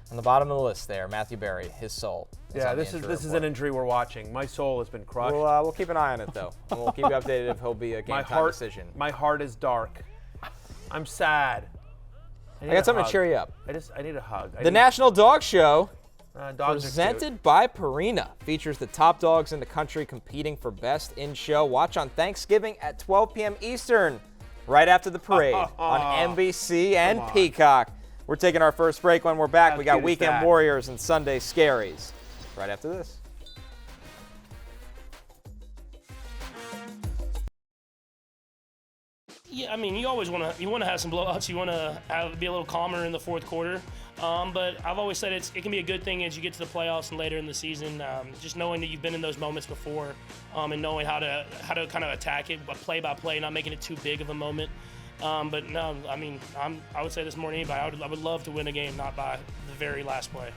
on the bottom of the list there, Matthew Berry, his soul. This is an injury we're watching. My soul has been crushed. We'll keep an eye on it, though. And we'll keep you updated if he'll be a game-time decision. My heart is dark. I'm sad. I got something to cheer you up. I need a hug. The National Dog Show, dogs presented by Purina, features the top dogs in the country competing for Best in Show. Watch on Thanksgiving at 12 p.m. Eastern, right after the parade on NBC and Peacock. We're taking our first break. When we're back, we got Weekend Warriors and Sunday Scaries. Right after this. Yeah, I mean, you always want to have some blowouts. You want to be a little calmer in the fourth quarter. But I've always said it can be a good thing as you get to the playoffs and later in the season. Just knowing that you've been in those moments before, and knowing how to kind of attack it, play by play, not making it too big of a moment. But no, I mean, I would say this more than anybody. I would love to win a game, not by the very last play.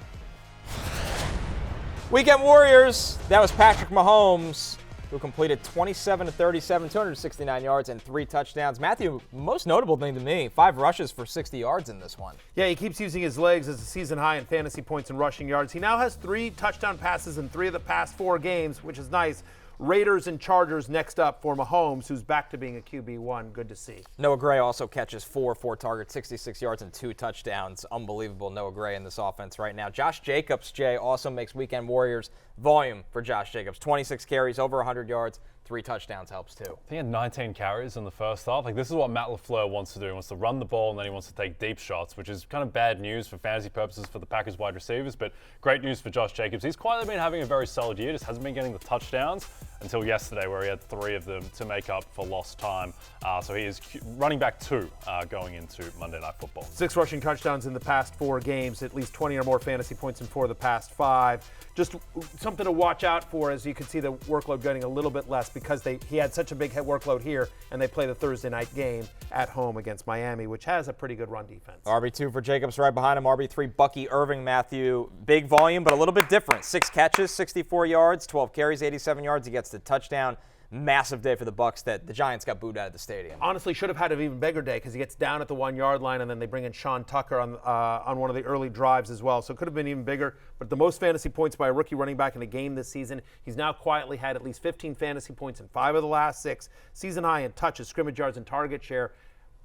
Weekend Warriors. That was Patrick Mahomes, who completed 27 to 37, 269 yards and 3 touchdowns. Matthew, most notable thing to me, 5 rushes for 60 yards in this one. Yeah, he keeps using his legs as a season high in fantasy points and rushing yards. He now has 3 touchdown passes in 3 of the past 4 games, which is nice. Raiders and Chargers next up for Mahomes, who's back to being a QB1. Good to see. Noah Gray also catches 4 targets, 66 yards, and 2 touchdowns. Unbelievable Noah Gray in this offense right now. Josh Jacobs, Jay, also makes Weekend Warriors volume for Josh Jacobs. 26 carries, over 100 yards, 3 touchdowns helps too. He had 19 carries in the first half. Like, this is what Matt LaFleur wants to do. He wants to run the ball, and then he wants to take deep shots, which is kind of bad news for fantasy purposes for the Packers wide receivers, but great news for Josh Jacobs. He's quietly been having a very solid year, just hasn't been getting the touchdowns until yesterday, where he had 3 of them to make up for lost time. So he is running back 2 going into Monday Night Football. 6 rushing touchdowns in the past 4 games, at least 20 or more fantasy points in 4 of the past 5. Just something to watch out for, as you can see the workload getting a little bit less because he had such a big workload here, and they play the Thursday night game at home against Miami, which has a pretty good run defense. RB2 for Jacobs right behind him. RB3, Bucky, Irving, Matthew. Big volume, but a little bit different. 6 catches, 64 yards, 12 carries, 87 yards. He gets the touchdown. Massive day for the Bucs that the Giants got booed out of the stadium. Honestly, should have had an even bigger day because he gets down at the 1-yard line, and then they bring in Sean Tucker on one of the early drives as well. So it could have been even bigger. But the most fantasy points by a rookie running back in a game this season. He's now quietly had at least 15 fantasy points in 5 of the last 6. Season high in touches, scrimmage yards, and target share.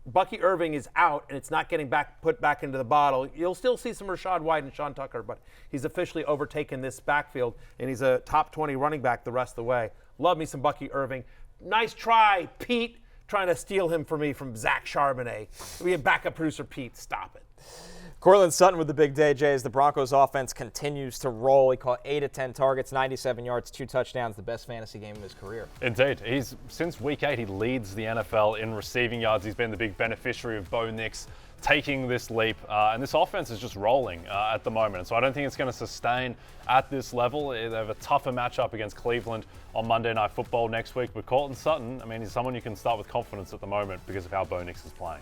Bucky Irving is out, and it's not getting put back into the bottle. You'll still see some Rashad White and Sean Tucker, but he's officially overtaken this backfield, and he's a top 20 running back the rest of the way. Love me some Bucky Irving. Nice try, Pete, trying to steal him from me from Zach Charbonnet. We have backup producer Pete. Stop it. Courtland Sutton with the big day, Jay, as the Broncos offense continues to roll. He caught 8 of 10 targets, 97 yards, 2 touchdowns, the best fantasy game of his career. Indeed. Since week 8, he leads the NFL in receiving yards. He's been the big beneficiary of Bo Nix taking this leap, and this offense is just rolling at the moment. And so I don't think it's going to sustain at this level. They have a tougher matchup against Cleveland on Monday Night Football next week. But Courtland Sutton, I mean, he's someone you can start with confidence at the moment because of how Bo Nix is playing.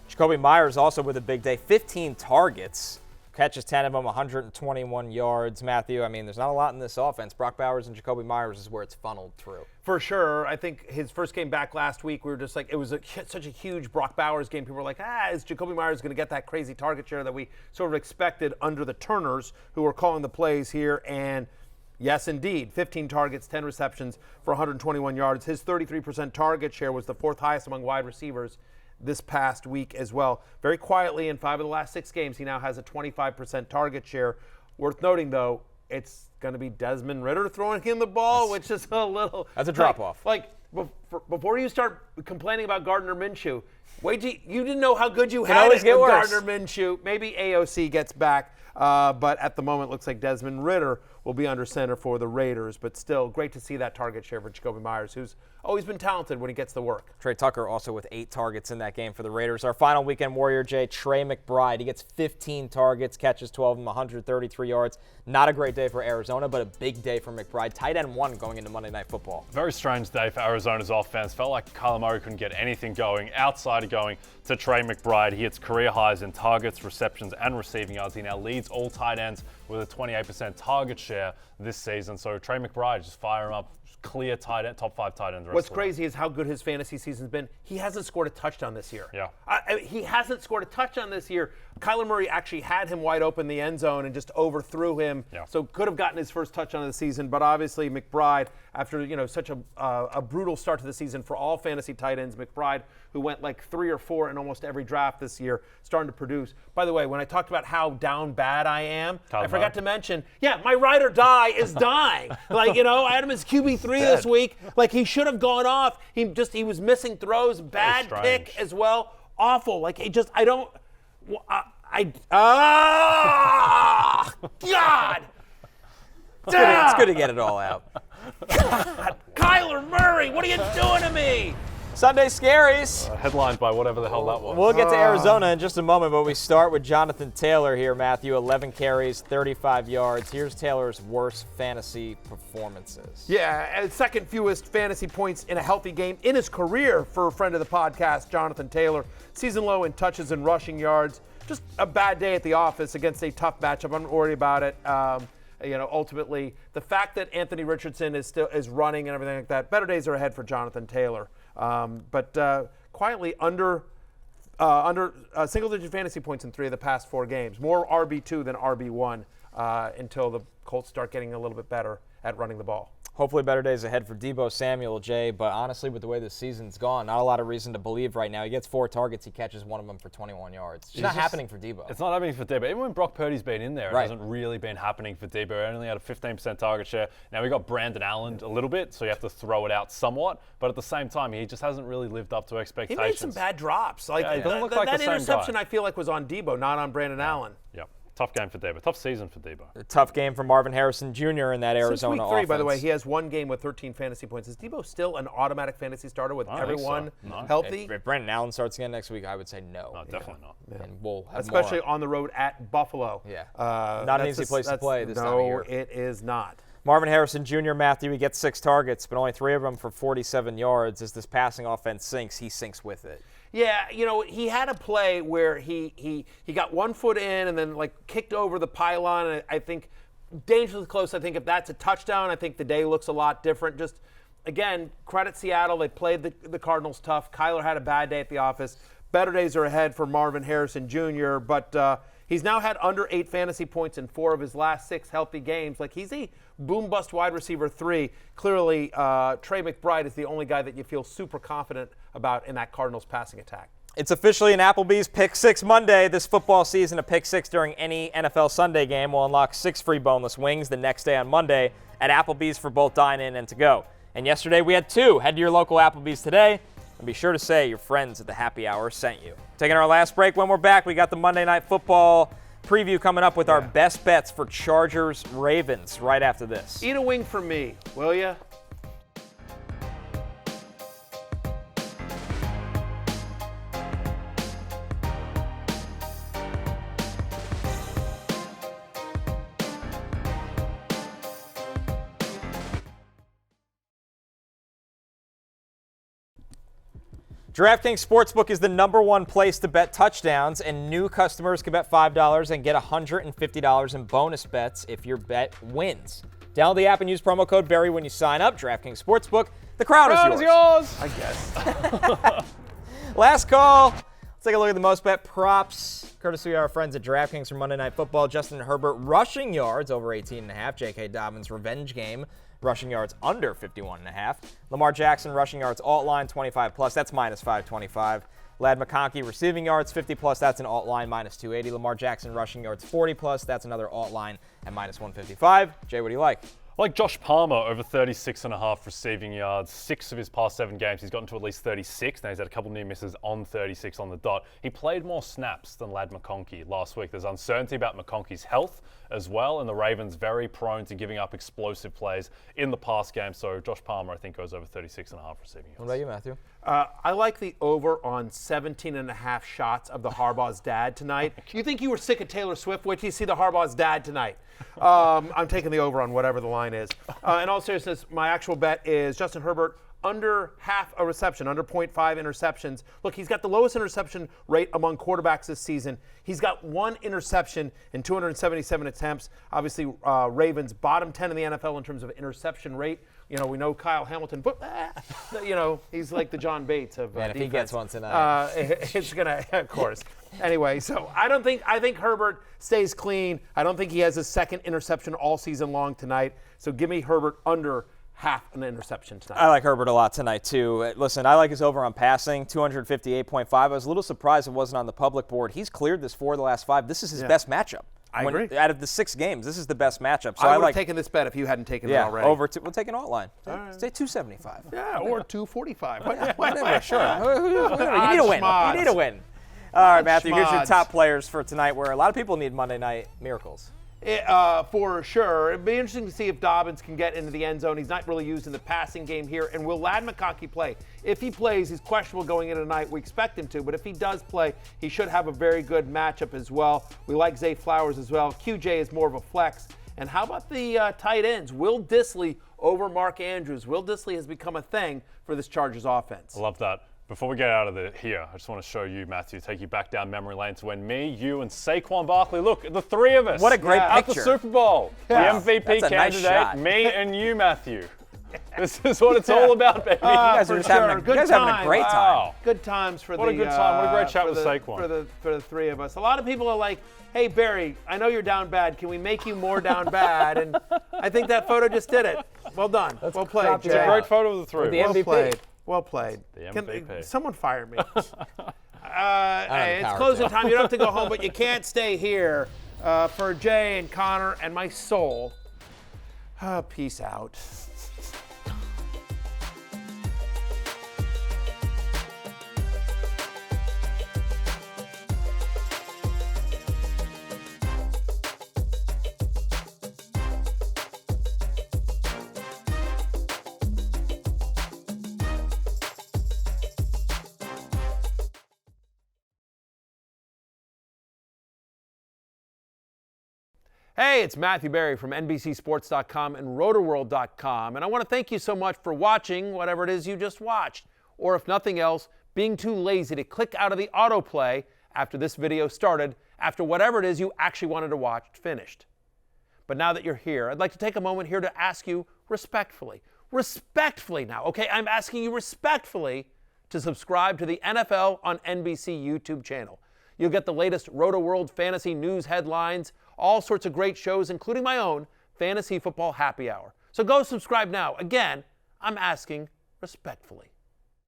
Jakobi Meyers also with a big day, 15 targets, catches 10 of them, 121 yards. Matthew, I mean, there's not a lot in this offense. Brock Bowers and Jakobi Meyers is where it's funneled through. For sure. I think his first game back last week, we were just like, it was such a huge Brock Bowers game. People were like, is Jakobi Meyers going to get that crazy target share that we sort of expected under the Turners, who were calling the plays here? And yes, indeed, 15 targets, 10 receptions for 121 yards. His 33% target share was the 4th highest among wide receivers this past week as well. Very quietly, in 5 of the last 6 games, he now has a 25% target share. Worth noting, though, it's going to be Desmond Ridder throwing him the ball, which is a little... That's a drop-off. Before you start complaining about Gardner Minshew, you didn't know how good you Can had always it get with worse. Gardner Minshew. Maybe AOC gets back, but at the moment, it looks like Desmond Ridder will be under center for the Raiders. But still, great to see that target share for Jakobi Meyers, who's always been talented when he gets the work. Trey Tucker also with 8 targets in that game for the Raiders. Our final weekend warrior, Jay, Trey McBride. He gets 15 targets, catches 12 of them, 133 yards. Not a great day for Arizona, but a big day for McBride. Tight end 1 going into Monday Night Football. Very strange day for Arizona's offense. Felt like Kyler Murray couldn't get anything going outside of going to Trey McBride. He hits career highs in targets, receptions, and receiving yards. He now leads all tight ends with a 28% target share this season. So Trey McBride, just fire him up. Clear tight end, top 5 tight end. What's crazy is how good his fantasy season's been. He hasn't scored a touchdown this year. Yeah. He hasn't scored a touchdown this year. Kyler Murray actually had him wide open in the end zone and just overthrew him. Yeah. So could have gotten his first touchdown of the season. But obviously McBride, after such a brutal start to the season for all fantasy tight ends, McBride, who went like 3 or 4 in almost every draft this year, starting to produce. By the way, when I talked about how down bad I am, I forgot to mention, my ride or die is dying. I had him as QB3 this week. He should have gone off. He was missing throws, bad pick as well. Awful. God. It's good to get it all out. God, Kyler Murray, what are you doing to me? Sunday Scaries. Headlined by whatever the hell that was. We'll get to Arizona in just a moment, but we start with Jonathan Taylor here, Matthew. 11 carries, 35 yards. Here's Taylor's worst fantasy performances. Yeah, second fewest fantasy points in a healthy game in his career for a friend of the podcast, Jonathan Taylor. Season low in touches and rushing yards. Just a bad day at the office against a tough matchup. I'm not worried about it. Ultimately, the fact that Anthony Richardson is running and everything like that, better days are ahead for Jonathan Taylor. But quietly under single-digit fantasy points in 3 of the past 4 games. More RB2 than RB1 until the Colts start getting a little bit better at running the ball. Hopefully better days ahead for Deebo Samuel, Jay, but honestly, with the way the season's gone, not a lot of reason to believe right now. He gets 4 targets, he catches 1 of them for 21 yards. It's not happening for Deebo. It's not happening for Deebo. Even when Brock Purdy's been in there, it hasn't really been happening for Deebo. He only had a 15% target share. Now we got Brandon Allen a little bit, so you have to throw it out somewhat, but at the same time, he just hasn't really lived up to expectations. He made some bad drops. It doesn't look like that the same interception guy. I feel like was on Deebo, not on Brandon Allen. Yep. Tough game for Deebo. Tough season for Deebo. A tough game for Marvin Harrison Jr. in that Arizona Since week 3, offense. by the way, he has 1 game with 13 fantasy points. Is Deebo still an automatic fantasy starter with everyone healthy? If Brandon Allen starts again next week, I would say no. No, definitely not. And we'll have especially more. on the road at Buffalo. Yeah. Not an easy place to play this time of year. No, it is not. Marvin Harrison Jr., Matthew, he gets 6 targets, but only 3 of them for 47 yards. As this passing offense sinks, he sinks with it. Yeah, he had a play where he got 1 foot in and then kicked over the pylon. And I think dangerously close. I think if that's a touchdown, I think the day looks a lot different. Just again, credit Seattle. They played the Cardinals tough. Kyler had a bad day at the office. Better days are ahead for Marvin Harrison Jr., but he's now had under 8 fantasy points in 4 of his last 6 healthy games. He's a boom-bust wide receiver 3. Clearly, Trey McBride is the only guy that you feel super confident about in that Cardinals passing attack. It's officially an Applebee's Pick 6 Monday. This football season, a Pick 6 during any NFL Sunday game will unlock 6 free boneless wings the next day on Monday at Applebee's for both dine-in and to-go. And yesterday we had 2. Head to your local Applebee's today. And be sure to say your friends at the happy hour sent you. Taking our last break. When we're back, we got the Monday Night Football preview coming up with our best bets for Chargers-Ravens right after this. Eat a wing for me, will ya? DraftKings Sportsbook is the #1 place to bet touchdowns, and new customers can bet $5 and get $150 in bonus bets if your bet wins. Download the app and use promo code Barry when you sign up. DraftKings Sportsbook, the crowd is yours. I guess. Last call. Let's take a look at the most bet props, courtesy of our friends at DraftKings for Monday Night Football. Justin Herbert rushing yards over 18.5. J.K. Dobbins revenge game. Rushing yards under 51.5. Lamar Jackson rushing yards alt line 25+. That's minus 525. Ladd McConkey receiving yards 50+. That's an alt line minus 280. Lamar Jackson rushing yards 40+. That's another alt line at minus 155. Jay, what do you like? I like Josh Palmer over 36.5 receiving yards. 6 of his past 7 games, he's gotten to at least 36. Now he's had a couple near misses on 36 on the dot. He played more snaps than Ladd McConkey last week. There's uncertainty about McConkey's health as well, and the Ravens very prone to giving up explosive plays in the pass game. So Josh Palmer, I think, goes over 36.5 receiving yards. What about you, Matthew? I like the over on 17.5 shots of the Harbaugh's dad tonight. You think you were sick of Taylor Swift? Wait till you see the Harbaugh's dad tonight. I'm taking the over on whatever the line is. In all seriousness, my actual bet is Justin Herbert under half a reception, under 0.5 interceptions. Look, he's got the lowest interception rate among quarterbacks this season. He's got 1 interception in 277 attempts. Obviously, Ravens bottom 10 in the NFL in terms of interception rate. You know, we know Kyle Hamilton, but he's like the John Bates of Man, if defense. he gets one tonight. It's going to, of course. Anyway, so I think Herbert stays clean. I don't think he has his second interception all season long tonight. So give me Herbert under half an interception tonight. I like Herbert a lot tonight, too. Listen, I like his over on passing, 258.5. I was a little surprised it wasn't on the public board. He's cleared this 4 of the last 5. This is his best matchup. I agree. Out of the 6 games, this is the best matchup. So I I would like have taken this bet if you hadn't taken it already. We'll take an alt line. Say 275. Yeah, or 245. Whatever, sure. You need a win. You need a win. All right, Matthew, here's your top players for tonight, where a lot of people need Monday night miracles. For sure. It'd be interesting to see if Dobbins can get into the end zone. He's not really used in the passing game here. And will Ladd McConkey play? If he plays, he's questionable going into tonight. We expect him to. But if he does play, he should have a very good matchup as well. We like Zay Flowers as well. QJ is more of a flex. And how about the tight ends? Will Dissly over Mark Andrews? Will Dissly has become a thing for this Chargers offense. I love that. Before we get out of here, I just want to show you, Matthew, take you back down memory lane to when me, you, and Saquon Barkley, look, the 3 of us. What a great at picture. the Super Bowl. Yeah. The MVP That's a nice candidate, shot. me and you, Matthew. This is what it's all about, baby. You guys are just having a great time. Wow. Good times for What a good time. What a great chat with Saquon. For the 3 of us. A lot of people are like, hey, Barry, I know you're down bad. Can we make you more down bad? And I think that photo just did it. Well done. Well played, Jay. It's a great photo of the 3 of us. Well played. Well played. The MVP. Someone fire me. Hey, it's closing time. You don't have to go home, but you can't stay here. For Jay and Connor and my soul, peace out. Hey, it's Matthew Berry from NBCSports.com and Rotoworld.com, and I want to thank you so much for watching whatever it is you just watched, or if nothing else, being too lazy to click out of the autoplay after this video started, after whatever it is you actually wanted to watch finished. But now that you're here, I'd like to take a moment here to ask you respectfully now, okay? I'm asking you respectfully to subscribe to the NFL on NBC YouTube channel. You'll get the latest Rotoworld fantasy news headlines, all sorts of great shows, including my own Fantasy Football Happy Hour. So go subscribe now. Again, I'm asking respectfully.